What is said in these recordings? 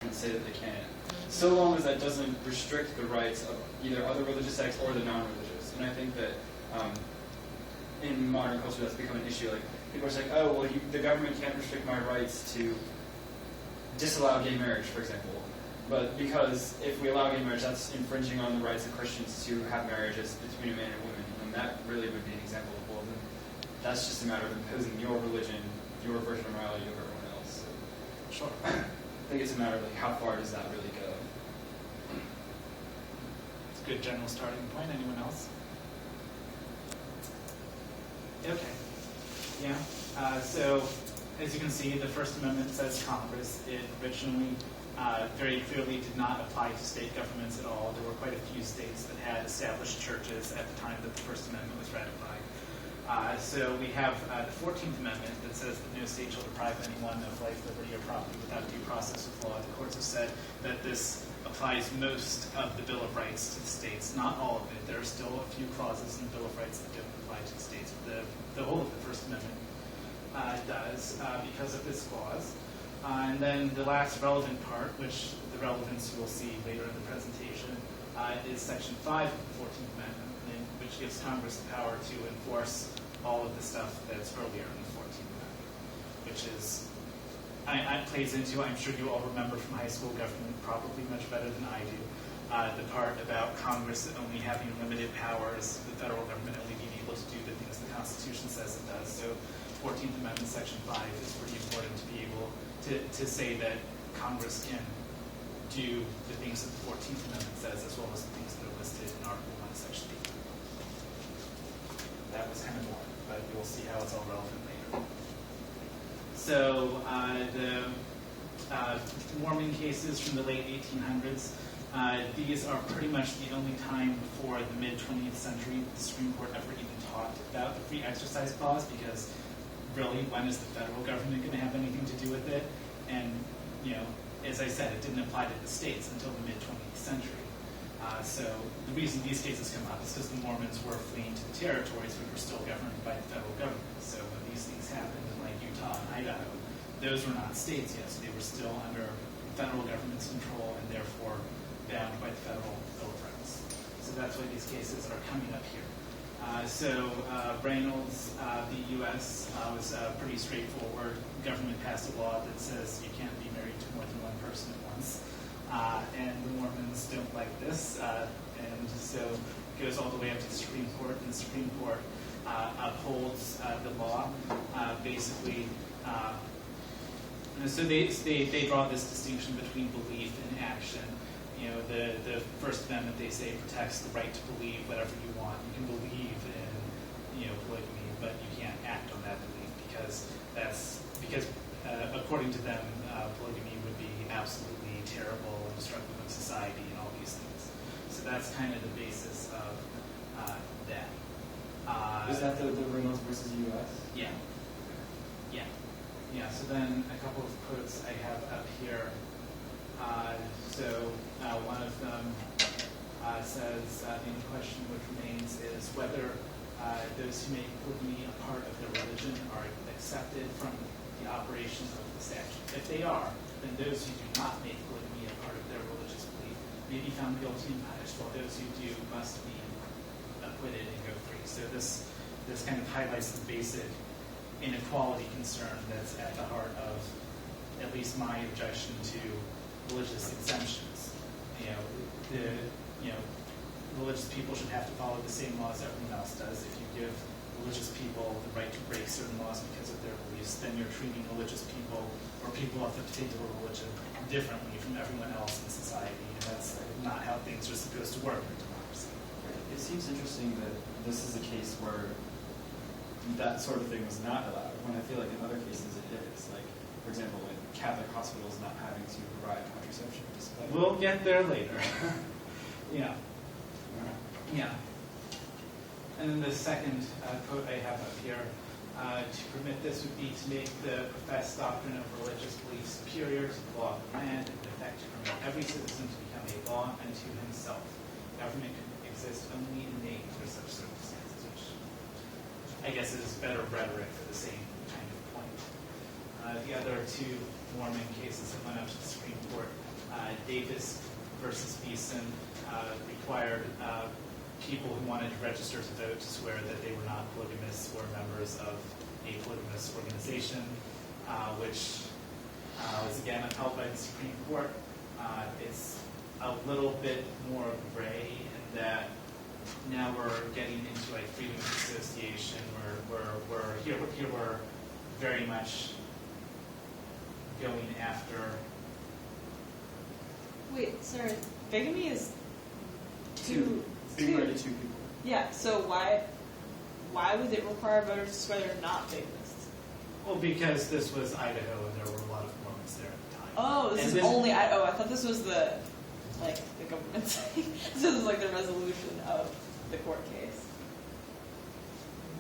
and say that they can, so long as that doesn't restrict the rights of either other religious sects or the non-religious. And I think that in modern culture that's become an issue. Like, people are saying, oh, well, the government can't restrict my rights to disallow gay marriage, for example. But because if we allow gay marriage, that's infringing on the rights of Christians to have marriages between a man and a woman. And that really would be an example of, well, then that's just a matter of imposing your religion, your version of morality over everyone else. So, sure. I think it's a matter of, like, how far does that really go? It's a good general starting point. Anyone else? Okay. Yeah. So, as you can see, the First Amendment says Congress. It originally very clearly did not apply to state governments at all. There were quite a few states that had established churches at the time that the First Amendment was ratified. So we have the 14th Amendment that says that no state shall deprive anyone of life, liberty, or property without due process of law. The courts have said that this applies most of the Bill of Rights to the states, not all of it. There are still a few clauses in the Bill of Rights that don't apply to the states, but the whole of the First Amendment does because of this clause. And then the last relevant part, which the relevance you will see later in the presentation, is Section 5 of the 14th Amendment, which gives Congress the power to enforce all of the stuff that's earlier in the 14th Amendment, which is, it plays into, I'm sure you all remember from high school government probably much better than I do, the part about Congress only having limited powers, the federal government only being able to do the things the Constitution says it does. So 14th Amendment Section 5 is pretty important to be able to say that Congress can do the things that the 14th Amendment says, as well as the things that are listed in Article 1, Section 8. That was kind of boring, but you'll see how it's all relevant later. So the Mormon cases from the late 1800s, these are pretty much the only time before the mid-20th century the Supreme Court ever even talked about the free exercise clause, because really, when is the federal government going to have anything to do with it? And, you know, as I said, it didn't apply to the states until the mid-20th century. So the reason these cases come up is because the Mormons were fleeing to the territories which were still governed by the federal government. So when these things happened in like Utah and Idaho, those were not states yet, so they were still under federal government's control and therefore bound by the federal Bill of Rights. So that's why these cases are coming up here. Reynolds v. U.S. Was pretty straightforward. The government passed a law that says you can't be married to more than one person at once. And the Mormons don't like this. And so it goes all the way up to the Supreme Court, and the Supreme Court upholds the law. Basically, so they draw this distinction between belief and action. You know, the First Amendment, they say, protects the right to believe whatever you want. You can believe in, you know, polygamy, but you can't act on that belief because according to them, polygamy would be absolutely terrible and destructive of society and all these things. So that's kind of the basis of that. Is that the Reynolds versus U.S.? Yeah. Yeah. So then a couple of quotes I have up here. One of them says, the only question which remains is whether those who make polygamy a part of their religion are accepted from the operation of the statute. If they are, then those who do not make polygamy a part of their religious belief may be found guilty and punished, while those who do must be acquitted and go free. So this kind of highlights the basic inequality concern that's at the heart of at least my objection to religious exemptions. Religious people should have to follow the same laws everyone else does. If you give religious people the right to break certain laws because of their beliefs, then you're treating religious people or people of the particular religion differently from everyone else in society, and that's not how things are supposed to work in democracy. It seems interesting that this is a case where that sort of thing was not allowed, when I feel like in other cases it is. Like, for example, in Catholic hospitals not having to provide contraception. We'll get there later. Yeah. And then the second quote I have up here, to permit this would be to make the professed doctrine of religious belief superior to the law of the land, and in effect to permit every citizen to become a law unto himself. Government can exist only in name for such circumstances, which I guess is better rhetoric for the same kind of point. The other two Mormon cases that went up to the Supreme Court Davis versus Beeson required people who wanted to register to vote to swear that they were not polygamists or members of a polygamous organization, which was again upheld by the Supreme Court. It's a little bit more gray in that now we're getting into like freedom of association, where we're very much going after. Wait, sorry. Bigamy is two. Being married to two people. Yeah. So why would it require voters to swear they're not bigamists? Well, because this was Idaho and there were a lot of Mormons there at the time. Oh, this is only Idaho. I thought this was the government saying. This is like the resolution of the court case.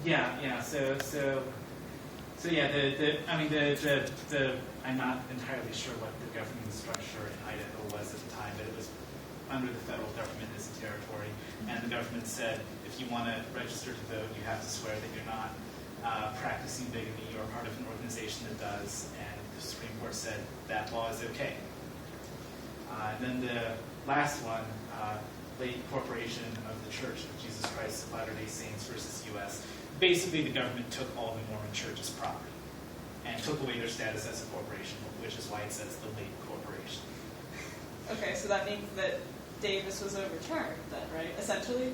Yeah. So yeah. I'm not entirely sure what the governing structure in Idaho was at the time, but it was under the federal government as a territory, and the government said if you want to register to vote, you have to swear that you're not practicing bigamy or part of an organization that does, and the Supreme Court said that law is okay. And then the last one, late corporation of the Church of Jesus Christ of Latter-day Saints versus U.S. Basically, the government took all the Mormon church's property and took away their status as a corporation, which is why it says the late corporation. Okay, so that means that Davis was overturned then, right? Essentially?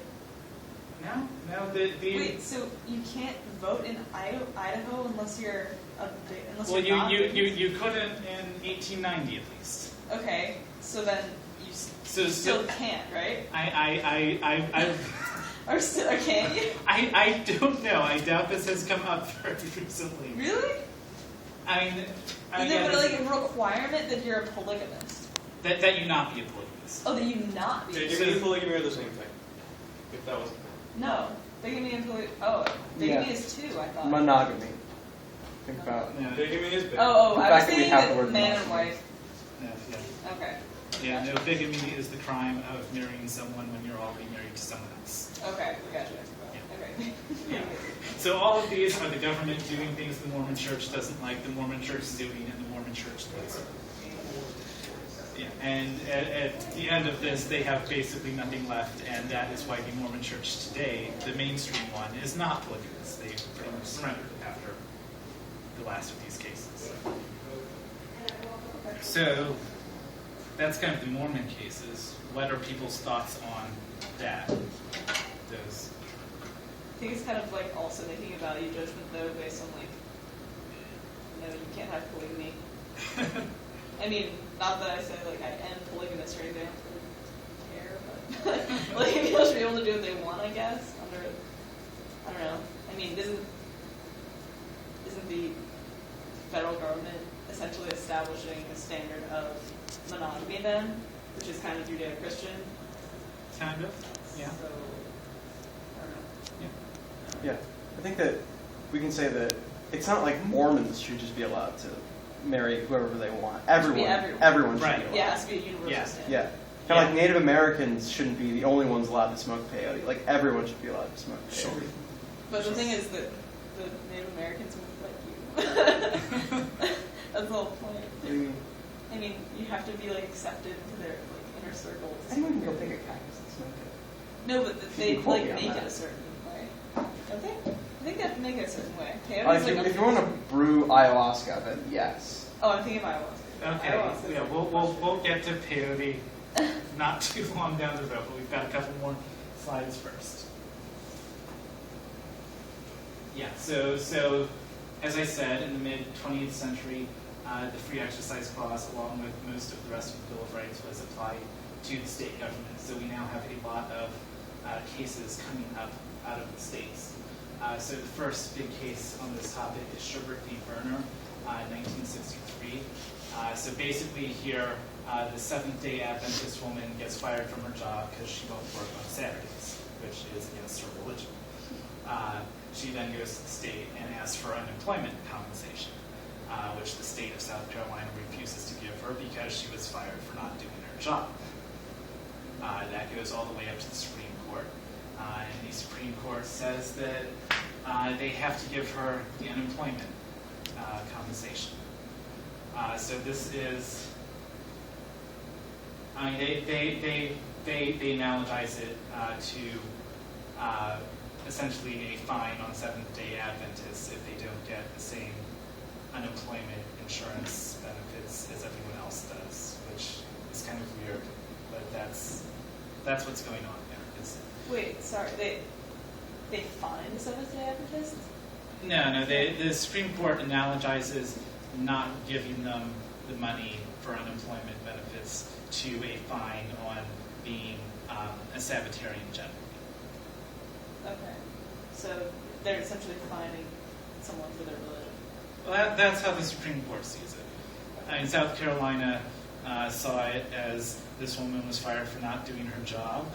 No. Wait, so you can't vote in Idaho unless you're unless well, you're not you couldn't in 1890 at least. Okay, so then you still can't, right? Or can't you? I don't know. I doubt this has come up very recently. Really? Is there like a requirement that you're a polygamist? That you not be a polygamist. Oh, that you not be. Bigamy and polygamy are the same thing. If that wasn't. No, bigamy and polygamy. Oh, bigamy is two. I thought. Monogamy. Think about. Yeah. Bigamy is big. Oh, The I was fact that we thinking have the that word man and monogamy. wife. Yeah. Okay. Yeah, no, bigamy is the crime of marrying someone when you're already married to someone else. Okay, gotcha. Okay. Yeah. So all of these are the government doing things the Mormon Church doesn't like, the Mormon Church is doing, and the Mormon Church does. Yeah. And at the end of this, they have basically nothing left, and that is why the Mormon Church today, the mainstream one, is not polygamous. They pretty much surrendered after the last of these cases. So that's kind of the Mormon cases. What are people's thoughts on that? Those. I think it's kind of like also making a value judgment though based on like, no, you can't have polygamy. I mean, not that I say like I am polygamist or anything, I don't really care, but like people should be able to do what they want, I guess. I don't know. I mean, isn't the federal government essentially establishing a standard of monogamy then, which is kind of Judeo-Christian? Kind of, yeah. So, I don't know. Yeah, I think that we can say that it's not like Mormons should just be allowed to marry whoever they want. Everyone should Right. be allowed. Yeah, it has to be a universal Yeah. standard. Yeah. Kind of like Native Americans shouldn't be the only ones allowed to smoke peyote. Like everyone should be allowed to smoke peyote. Sure. But the thing is that the Native Americans would like you. That's the whole point. What do you mean? I mean, you have to be like accepted into their like inner circles. Anyone can go pick a cactus and smoke it. No, but they You can quote like me on make it that. a certain way. Don't they? I think they have to make it a certain way. If you want to brew ayahuasca, then yes. Oh, I'm thinking of ayahuasca. Okay, Ayahuasca. yeah, we'll get to peyote not too long down the road, but we've got a couple more slides first. Yeah, so as I said, in the mid-20th century, the free exercise clause, along with most of the rest of the Bill of Rights, was applied to the state government. So we now have a lot of cases coming up out of the states. So the first big case on this topic is Sherbert v. Berner, 1963. So basically here, the Seventh-day Adventist woman gets fired from her job because she won't work on Saturdays, which is against her religion. She then goes to the state and asks for unemployment compensation, which the state of South Carolina refuses to give her because she was fired for not doing her job. That goes all the way up to the Supreme Court. And the Supreme Court says that they have to give her the unemployment compensation. So this is I mean, they analogize it to essentially a fine on Seventh-day Adventists if they don't get the same unemployment insurance benefits as everyone else does, which is kind of weird, but that's what's going on there. Wait, sorry, they fine the Seventh-day Adventists? No, the Supreme Court analogizes not giving them the money for unemployment benefits to a fine on being a Sabbatarian generally. Okay. So they're essentially fining someone for their religion. Well, that's how the Supreme Court sees it. In South Carolina, saw it as this woman was fired for not doing her job.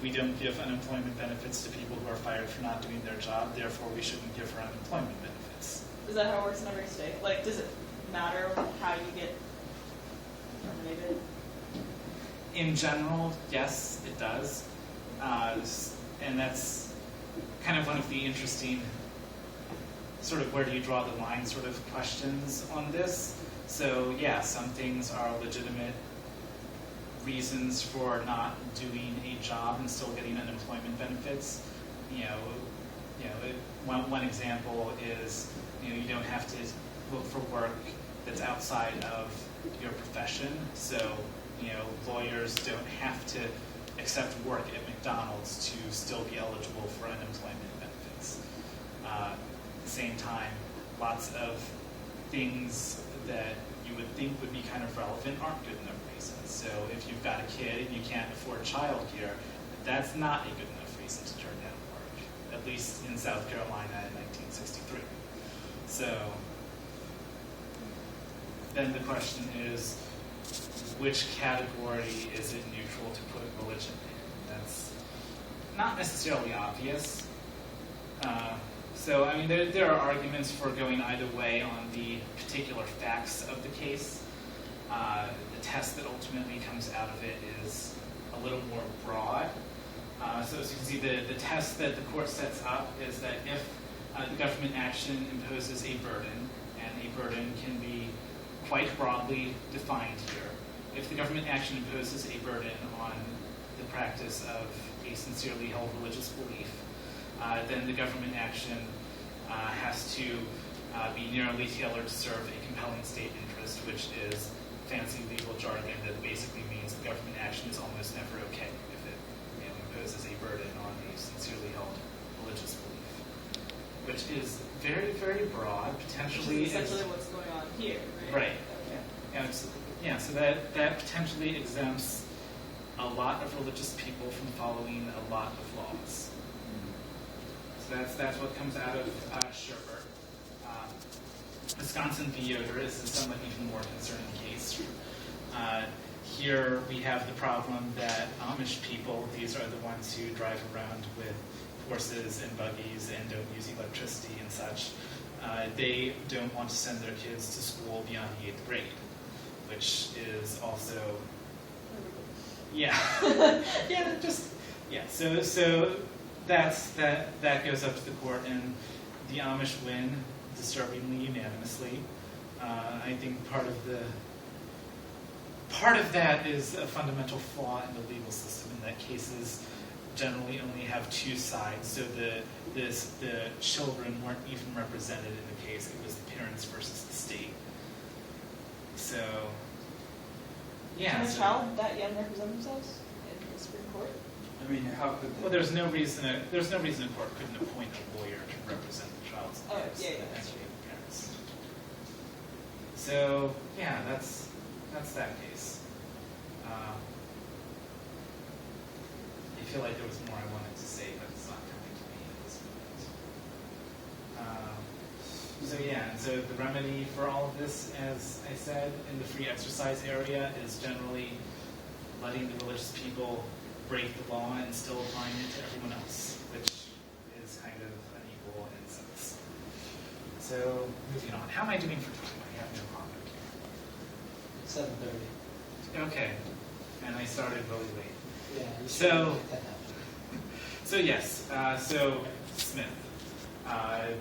We don't give unemployment benefits to people who are fired for not doing their job, therefore we shouldn't give her unemployment benefits. Is that how it works in every state? Like, does it matter how you get terminated? In general, yes, it does. And that's kind of one of the interesting sort of where do you draw the line sort of questions on this. So yeah, some things are legitimate reasons for not doing a job and still getting unemployment benefits. One example is you don't have to look for work that's outside of your profession. So lawyers don't have to accept work at McDonald's to still be eligible for unemployment benefits. At the same time, lots of things that you would think would be kind of relevant aren't good enough reasons. So if you've got a kid and you can't afford childcare, that's not a good enough reason to turn down work, at least in South Carolina in 1963. So then the question is, which category is it neutral to put religion in? That's not necessarily obvious. So, I mean, there are arguments for going either way on the particular facts of the case. The test that ultimately comes out of it is a little more broad. So as you can see, the test that the court sets up is that if the government action imposes a burden, and a burden can be quite broadly defined here. If the government action imposes a burden on the practice of a sincerely held religious belief, then the government action has to be narrowly tailored to serve a compelling state interest, which is fancy legal jargon that basically means the government action is almost never okay if it imposes a burden on a sincerely held religious belief, which is very, very broad, potentially. Which is essentially what's going on here, right? Right. Okay. So that potentially exempts a lot of religious people from following a lot of laws. So that's what comes out of Sherbert. Wisconsin v. Yoder is a somewhat even more concerning case. Here we have the problem that Amish people, these are the ones who drive around with horses and buggies and don't use electricity and such. They don't want to send their kids to school beyond the 8th grade, which is also, So that goes up to the court, and the Amish win disturbingly unanimously. I think part of that is a fundamental flaw in the legal system, in that cases generally only have two sides. So the children weren't even represented in the case. It was the parents versus the state. So, yeah. Can a child that young represent themselves in the Supreme Court? I mean, how could they? Well, there's no reason a court couldn't appoint a lawyer to represent the child's parents. Yeah, the that's parents. So, yeah, that's that case. I feel like there was more I wanted to say, but it's not coming to me at this moment. So the remedy for all of this, as I said, in the free exercise area is generally letting the religious people break the law and still applying it to everyone else, which is kind of unequal in a sense. So, moving on. How am I doing for time? I have no comment. 7:30. Okay. And I started really late. Yeah. You So- should get that out. So Smith.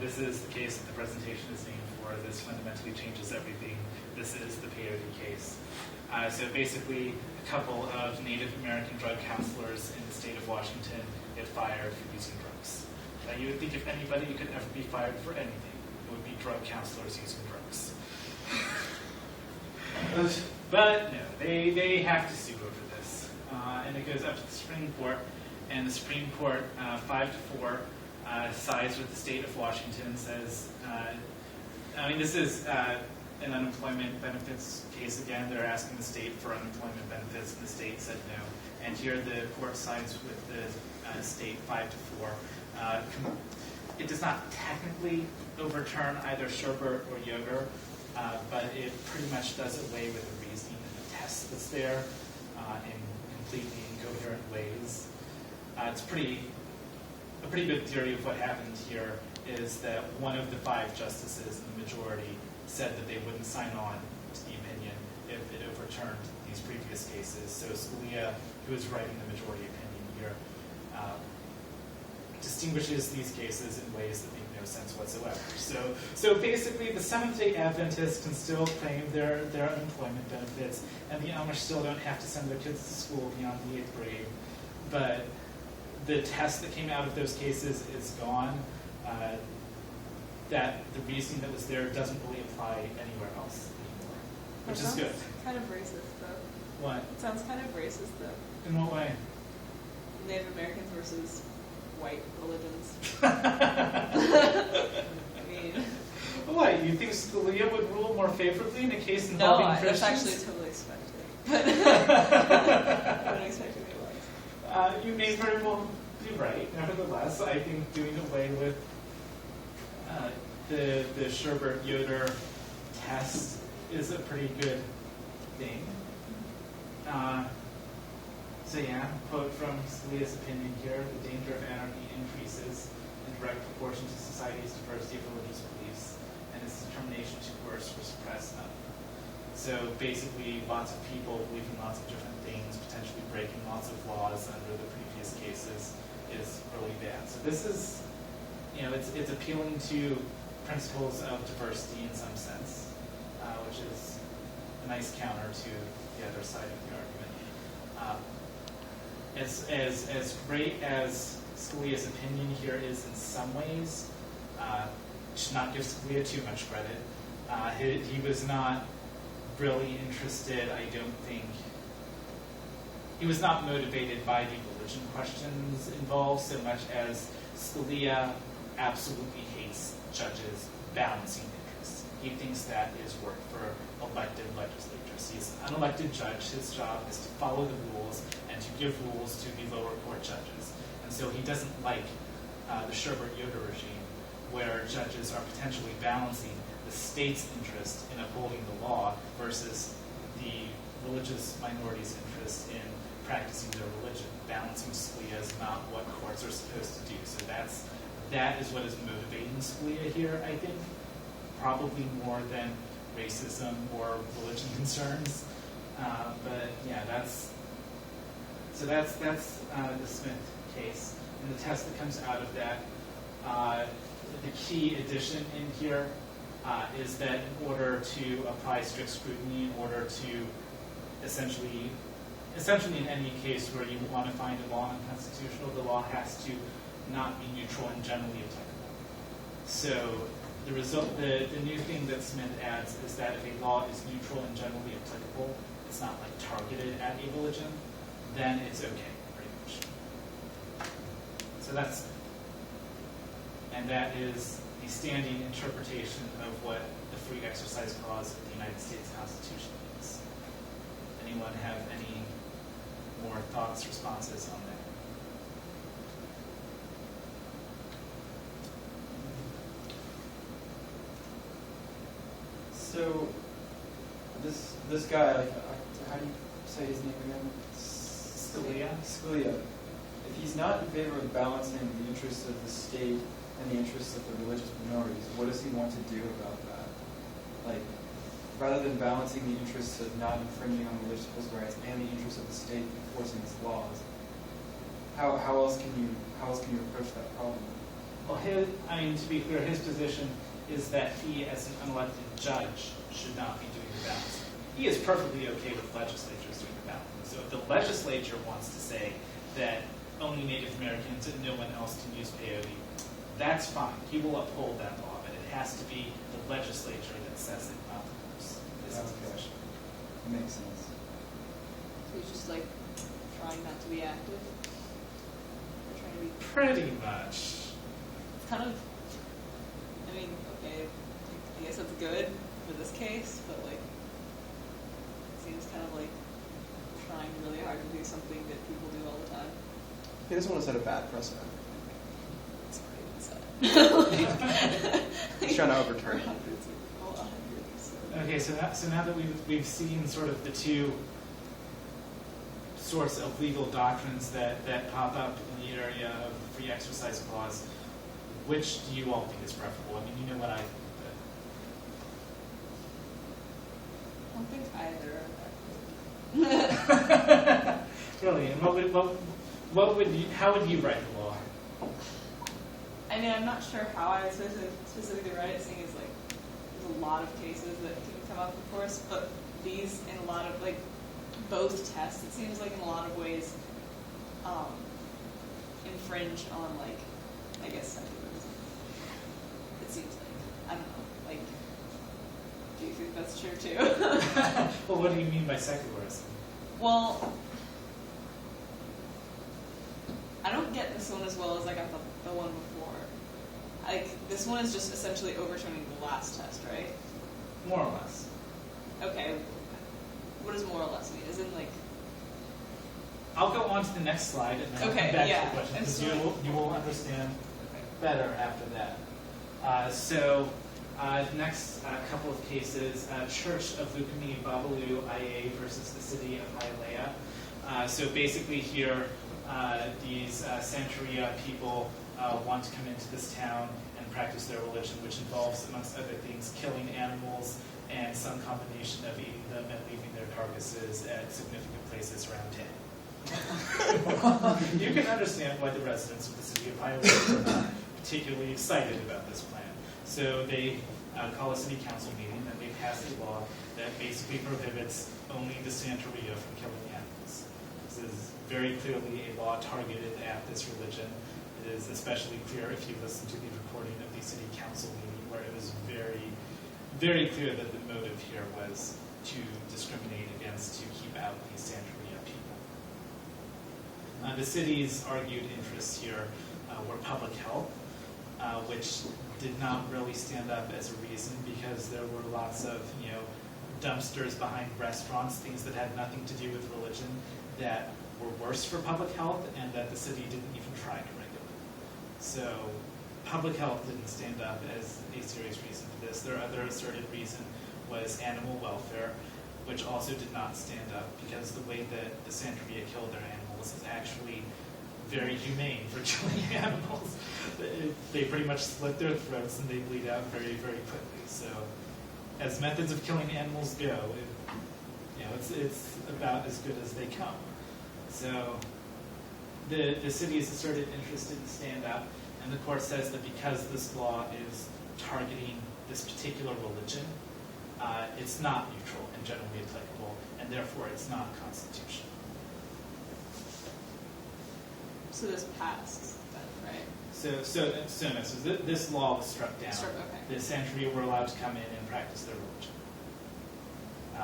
This is the case that the presentation is named for. or this fundamentally changes everything. This is the peyote case. So basically, a couple of Native American drug counselors in the state of Washington get fired for using drugs. You would think if anybody could ever be fired for anything, it would be drug counselors using drugs. But no, they have to sue over this. And it goes up to the Supreme Court, and the Supreme Court, 5-4, sides with the state of Washington, says, this is an unemployment benefits case again. They're asking the state for unemployment benefits, and the state said no. And here the court sides with the state 5-4. It does not technically overturn either Sherbert or Yoder, but it pretty much does away with the reasoning and the test that's there in completely incoherent ways. It's a pretty good theory of what happened here is that one of the 5 justices in the majority said that they wouldn't sign on to the opinion if it overturned these previous cases. So Scalia, who is writing the majority opinion here, distinguishes these cases in ways that make no sense whatsoever. So basically, the Seventh-day Adventists can still claim their unemployment benefits, and the Amish still don't have to send their kids to school beyond the 8th grade. But the test that came out of those cases is gone. That the reasoning that was there doesn't really apply anywhere else anymore, which is good. Kind of racist, though. What? It sounds kind of racist, though. In what way? Native Americans versus white religions. I mean... What, you think Scalia would rule more favorably in a case No, involving that's Christians? actually totally expected. I wouldn't expect it otherwise. You may very well be right. Nevertheless, I think doing away with the Sherbert-Yoder test is a pretty good thing. So yeah, quote from Scalia's opinion here: "The danger of anarchy increases in direct proportion to society's diversity of religious beliefs and its determination to coerce or suppress them." So basically, lots of people believing lots of different things, potentially breaking lots of laws under the previous cases, is really bad. So this is, it's appealing to principles of diversity in some sense, which is a nice counter to the other side of the argument. As great as Scalia's opinion here is in some ways, should not give Scalia too much credit. He was not really interested, I don't think. He was not motivated by the religion questions involved so much as Scalia absolutely hates judges balancing interests. He thinks that is work for elected legislatures. He's an unelected judge. His job is to follow the rules and to give rules to the lower court judges. And so he doesn't like the Sherbert-Yoder regime, where judges are potentially balancing the state's interest in upholding the law versus the religious minorities' interest in practicing their religion. Balancing Scalia is not what courts are supposed to do. So that is what is motivating Scalia here, I think, probably more than racism or religion concerns. But yeah, that's the Smith case. And the test that comes out of that, the key addition in here is that in order to apply strict scrutiny, in order to essentially in any case where you want to find a law unconstitutional, the law has to not be neutral and generally applicable. So the new thing that Smith adds is that if a law is neutral and generally applicable, it's not like targeted at a religion, then it's okay, pretty much. So that's it. And that is the standing interpretation of what the Free Exercise Clause of the United States Constitution is. Anyone have any more thoughts, responses on that? So, this guy, how do you say his name again? Scalia. If he's not in favor of balancing the interests of the state and the interests of the religious minorities, what does he want to do about that? Like, rather than balancing the interests of not infringing on religious rights and the interests of the state enforcing its laws, how else can you approach that problem? Well, to be clear, his position is that he, as an unelected judge, should not be doing the balancing. He is perfectly okay with legislatures doing the balancing. So if the legislature wants to say that only Native Americans and no one else can use peyote, that's fine. He will uphold that law, but it has to be the legislature that says it, not the courts. This is his position. Makes sense. So he's just like trying not to be active. Or trying to be. Pretty much. It's kind of. I mean, okay, I guess that's good for this case, but like, it seems kind of like trying really hard to do something that people do all the time. He doesn't want to set a bad precedent. It's pretty sad. He's trying to overturn it. Hundreds of people, hundreds. Okay, so now that we've seen sort of the two sorts of legal doctrines that pop up in the area of the free exercise clause, which do you all think is preferable? I mean, you know what I think. I don't think either. Really, and how would you write the law? I mean, I'm not sure how I would specifically write it, seeing as like there's a lot of cases that can come up, of course, but these in a lot of like both tests, it seems like in a lot of ways infringe on like I guess secularism. It seems like I don't know. Like, do you think that's true too? Well, what do you mean by secularism? Well, I don't get this one as well as I got the one before. Like, this one is just essentially overturning the last test, right? More or less. Okay. What does more or less mean? Is it like... I'll go on to the next slide and then I'll Okay, come back yeah. to the question, And because so- you will understand Okay. better after that. The next couple of cases, Church of Lukumi Babalu IA versus the city of Hialeah. So basically here, these Santeria people want to come into this town and practice their religion, which involves, amongst other things, killing animals and some combination of eating them and leaving their carcasses at significant places around town. You can understand why the residents of the city of Hialeah are not particularly excited about this plan. So they call a city council meeting and they pass a law that basically prohibits only the Santeria from killing animals. This is very clearly a law targeted at this religion. It is especially clear if you listen to the recording of the city council meeting, where it was very, very clear that the motive here was to discriminate against, to keep out the Santeria people. The city's argued interests here were public health, which did not really stand up as a reason because there were lots of, dumpsters behind restaurants, things that had nothing to do with religion that were worse for public health and that the city didn't even try to regulate. So public health didn't stand up as a serious reason for this. Their other asserted reason was animal welfare, which also did not stand up because the way that the Santeria killed their animals is actually very humane for killing animals. They pretty much slit their throats and they bleed out very, very quickly. So as methods of killing animals go, it's about as good as they come. So the city is asserted interest didn't stand up, and the court says that because this law is targeting this particular religion, it's not neutral and generally applicable, and therefore it's not constitutional. So this passed, then, right? This law was struck down. Okay. The Santeria were allowed to come in and practice their religion.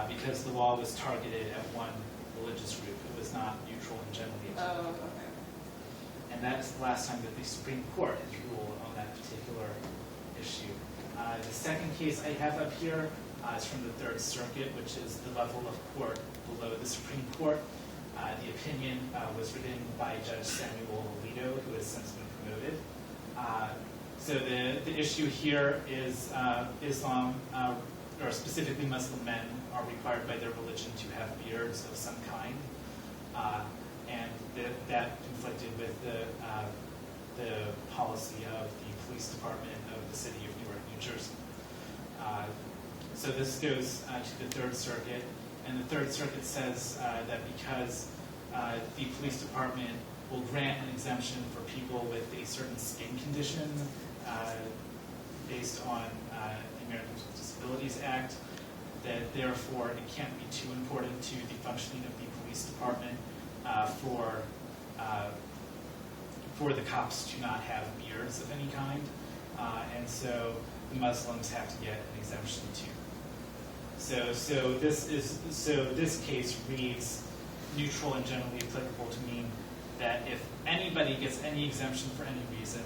Because the law was targeted at one religious group. It was not neutral and generally applicable. Oh, okay. And that is the last time that the Supreme Court has ruled on that particular issue. The second case I have up here is from the Third Circuit, which is the level of court below the Supreme Court. The opinion was written by Judge Samuel Alito, who has since been promoted. So the issue here is Islam, or specifically Muslim men, are required by their religion to have beards of some kind, and that conflicted with the policy of the police department of the city of Newark, New Jersey. So this goes to the Third Circuit, and the Third Circuit says that because the police department will grant an exemption for people with a certain skin condition, based on the Americans with Disabilities Act, that therefore it can't be too important to the functioning of the police department for the cops to not have beards of any kind, and so the Muslims have to get an exemption too. So this case reads neutral and generally applicable to mean that if anybody gets any exemption for any reason,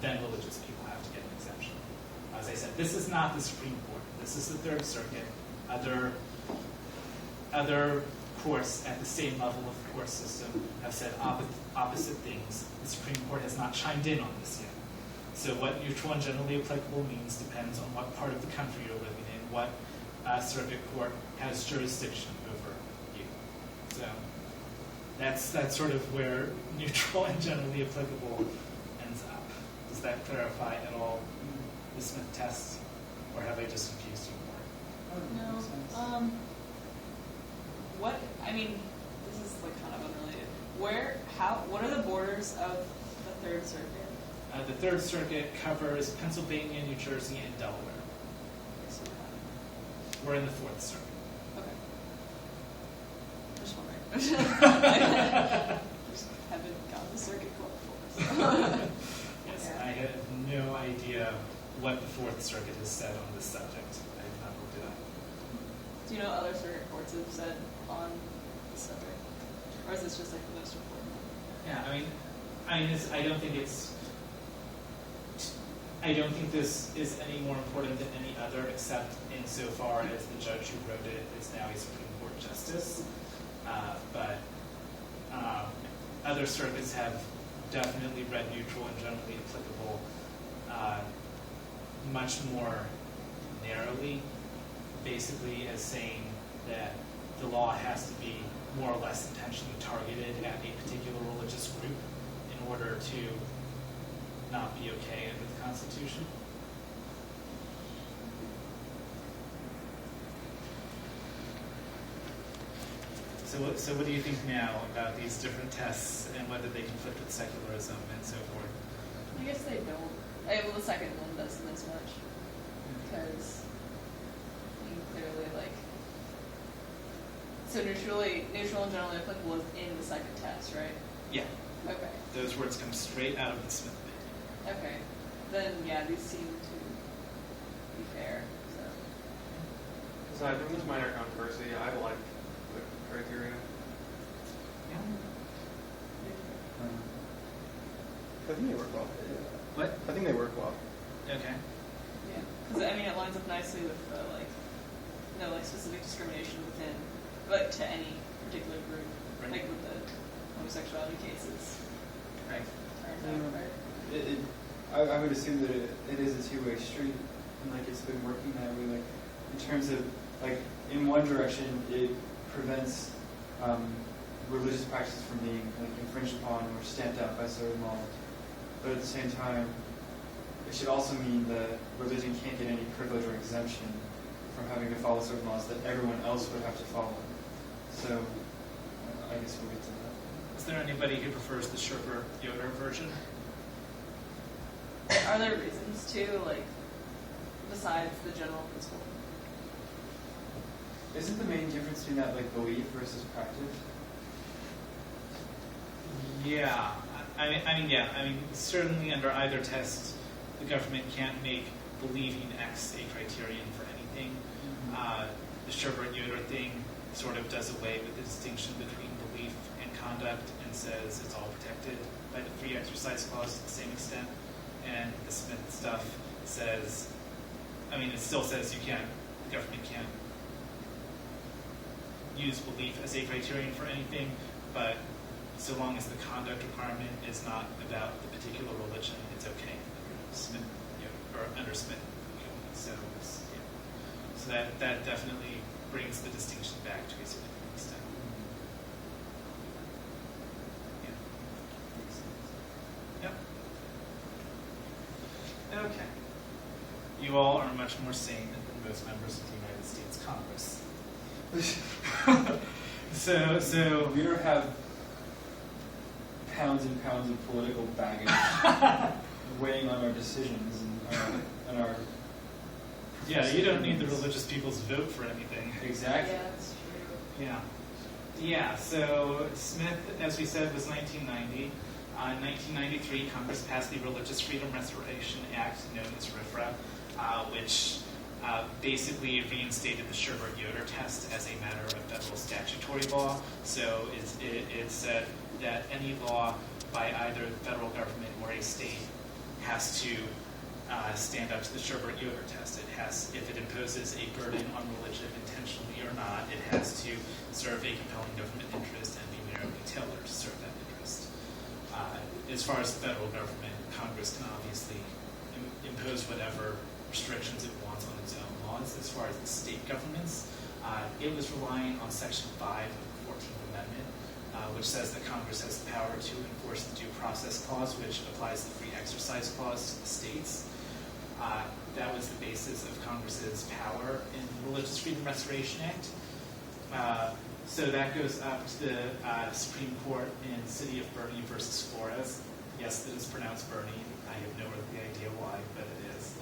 then religious people have to get an exemption. As I said, this is not the Supreme Court. This is the Third Circuit. Other courts at the same level of the court system have said opposite things. The Supreme Court has not chimed in on this yet. So what neutral and generally applicable means depends on what part of the country you're living in, what circuit court has jurisdiction over you. So that's sort of where neutral and generally applicable ends up. Does that clarify at all the Smith test, or have I just confused you more? No. What? I mean, this is like kind of unrelated. What are the borders of the Third Circuit? The Third Circuit covers Pennsylvania, New Jersey, and Delaware. We're in the Fourth Circuit. Okay. Just wondering. Just haven't gotten the circuit court before. Yes, Yeah. I have no idea what the Fourth Circuit has said on this subject. I have not looked it up. Do you know what other circuit courts have said on the subject? Or is this just like the most important one? Yeah, I don't think this is any more important than any other, except insofar as the judge who wrote it is now a Supreme Court justice. But other circuits have definitely read neutral and generally applicable much more narrowly, basically as saying that the law has to be more or less intentionally targeted at a particular religious group in order to not be okay under the Constitution. So what do you think now about these different tests and whether they conflict with secularism and so forth? I guess they don't. Well, the second one doesn't as much. Because, I mean, clearly, like, so neutral and generally applicable is in the second test, right? Yeah. Okay. Those words come straight out of the Smith opinion. Okay. Then, yeah, these seem to be fair, so. Aside from this minor controversy, I like the criteria. Yeah. I think they work well. What? I think they work well. Okay. Yeah. Because, I mean, it lines up nicely with, like, no, like, specific discrimination within, like, to any particular group. Right. Like, with the homosexuality cases. Right. Turns out, right? I would assume that it is a two-way street, and like it's been working that way. Like in terms of like in one direction, it prevents religious practices from being like infringed upon or stamped out by certain laws. But at the same time, it should also mean that religion can't get any privilege or exemption from having to follow certain laws that everyone else would have to follow. So I guess we'll get to that. Is there anybody who prefers the Sherper-Yoder version? Are there reasons too, like, besides the general principle? Isn't the main difference between that like belief versus practice? Yeah. I mean, certainly under either test, the government can't make believing X a criterion for anything. The Sherper-Yoder thing sort of does away with the distinction between belief and conduct and says it's all protected by the free exercise clause to the same extent. And the Smith stuff says, I mean, it still says the government can't use belief as a criterion for anything, but so long as the conduct requirement is not about the particular religion, it's okay under Smith, or under Smith. So that definitely brings the distinction back to a significant extent. Yeah. Yep. Okay. You all are much more sane than most members of the United States Congress. So We don't have pounds and pounds of political baggage. weighing on our decisions and our Yeah, you don't need the religious people's vote for anything. exactly. Yeah, that's true. Yeah. Yeah, so Smith, as we said, was 1990. In 1993, Congress passed the Religious Freedom Restoration Act, known as RFRA, which basically reinstated the Sherbert-Yoder test as a matter of federal statutory law. So it said that any law by either the federal government or a state has to stand up to the Sherbert-Yoder test. It has, if it imposes a burden on religion intentionally or not, it has to serve a compelling government interest and be narrowly tailored to serve that interest. As far as the federal government, Congress can obviously impose whatever restrictions it wants on its own laws. As far as the state governments, it was relying on Section 5 of the 14th Amendment, which says that Congress has the power to enforce the Due Process Clause, which applies the Free Exercise Clause to the states. That was the basis of Congress's power in the Religious Freedom Restoration Act. So that goes up to the Supreme Court in the City of Bernie versus Flores. Yes, it is pronounced Bernie. I have no earthly idea why, but it is.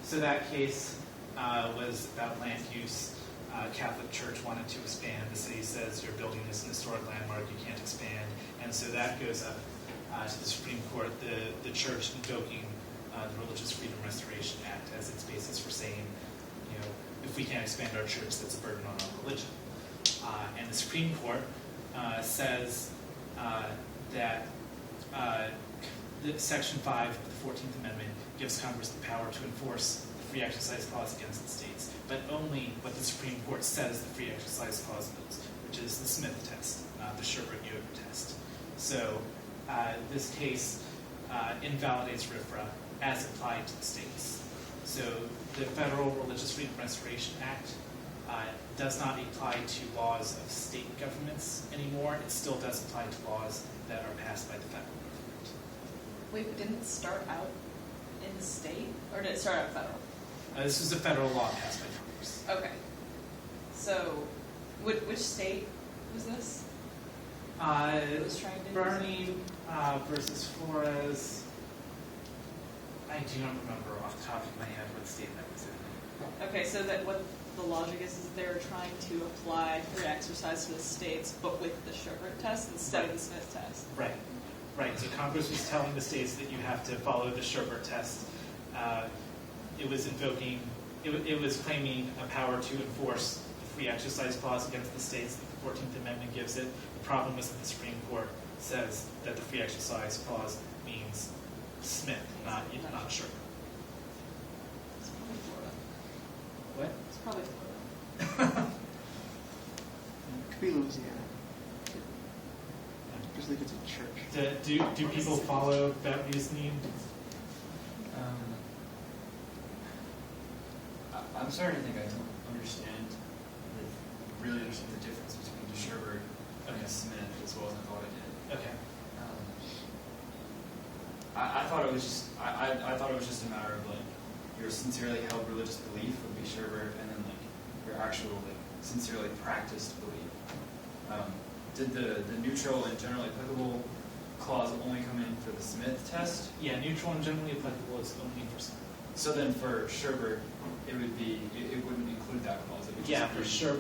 So that case was about land use. Catholic Church wanted to expand. The city says your building is an historic landmark, you can't expand. And so that goes up to the Supreme Court, the church invoking the Religious Freedom Restoration Act as its basis for saying, you know, if we can't expand our church, that's a burden on our religion. And the Supreme Court says that Section 5 of the 14th Amendment gives Congress the power to enforce the Free Exercise Clause against the states, but only what the Supreme Court says the Free Exercise Clause means, which is the Smith test, not the Sherbert-Yoder test. So this case invalidates RFRA as applied to the states. So the Federal Religious Freedom Restoration Act does not apply to laws of state governments anymore. It still does apply to laws that are passed by the federal government. Wait, but didn't it start out in the state? Or did it start out federal? This was a federal law passed by Congress. Okay. So, which state was this? It was trying to Bernie versus Flores. I do not remember off the top of my head what state that was in. Okay, so that what the logic is they're trying to apply free exercise to the states, but with the Sherbert test instead of the Smith test. Right. Right. So Congress was telling the states that you have to follow the Sherbert test. It was invoking, it was claiming a power to enforce the Free Exercise Clause against the states that the 14th Amendment gives it. The problem is that the Supreme Court says that the Free Exercise Clause means Smith, not Sherbert. It's probably Florida. What? It's probably Florida. It could be Louisiana. Just leave it to the church. Do people follow that reasoning? I'm starting to think I don't really understand the difference between Sherbert and Smith as well as I thought I did. Okay. I thought it was just I thought it was just a matter of like your sincerely held religious belief would be Sherbert, and then like your actual like sincerely practiced belief. Did the neutral and generally applicable clause only come in for the Smith test? Yeah, neutral and generally applicable is only for Smith. So then for Sherbert, it wouldn't include that clause. It would just Yeah, be for sure.